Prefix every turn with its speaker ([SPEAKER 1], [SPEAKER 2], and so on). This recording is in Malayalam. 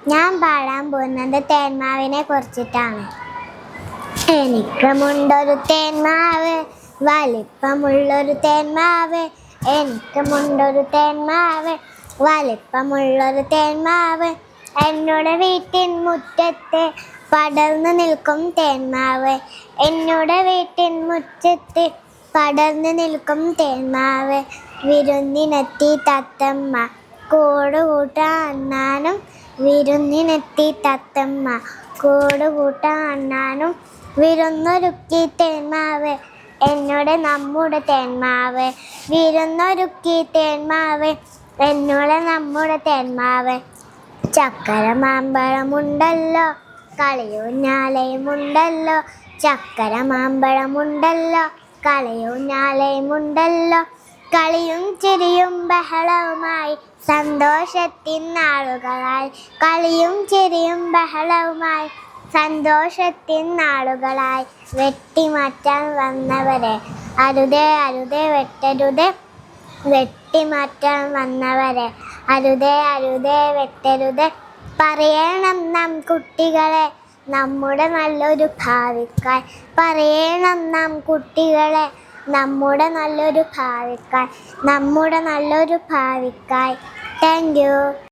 [SPEAKER 1] ഞാൻ പാടാൻ പോകുന്നത് തേന്മാവിനെ കുറിച്ചിട്ടാണ്. എനിക്കുമുണ്ടൊരു തേന്മാവ്, വലിപ്പമുള്ളൊരു തേന്മാവ്. എനിക്കുമുണ്ടൊരു തേന്മാവ്, വലിപ്പമുള്ളൊരു തേന്മാവ്. എന്നോട് വീട്ടിൻ മുറ്റത്ത് പടർന്നു നിൽക്കും തേന്മാവ്. എന്നോട് വീട്ടിൻ മുറ്റത്ത് പടർന്നു നിൽക്കും തേന്മാവ്. വിരുന്നിനെത്തി തത്തമ്മ കൂടുകൂട്ടാൻ അണ്ണാനും. വിരുന്നിനെത്തി തത്തമ്മ കൂടുകൂട്ടാൻ അണ്ണാനും. വിരുന്നൊരുക്കി തേന്മാവ് എന്നോട് നമ്മുടെ തേന്മാവ്. വിരുന്നൊരുക്കി തേന്മാവ് എന്നോട് നമ്മുടെ തേന്മാവ്. ചക്കര മാമ്പഴമുണ്ടല്ലോ, കളിയൂഞ്ഞാലയുമുണ്ടല്ലോ. ചക്കര മാമ്പഴമുണ്ടല്ലോ, കളിയൂഞ്ഞാലയുമുണ്ടല്ലോ. കളിയും ചിരിയും ബഹളവുമായി സന്തോഷത്തിൻ നാളുകളായി. കളിയും ചിരിയും ബഹളവുമായി സന്തോഷത്തിൻ നാളുകളായി. വെട്ടിമാറ്റാൻ വന്നവരെ അരുതേ അരുതേ വെട്ടരുതേ. വെട്ടിമാറ്റാൻ വന്നവരെ അരുതേ അരുതേ വെട്ടരുതേ. പറയണം നാം കുട്ടികളെ നമ്മുടെ നല്ലൊരു ഭാവിക്കായി. പറയണം നാം കുട്ടികളെ നമ്മുടെ നല്ലൊരു ഭാവിക്കായി. നമ്മുടെ നല്ലൊരു ഭാവിക്കായി. Thank you.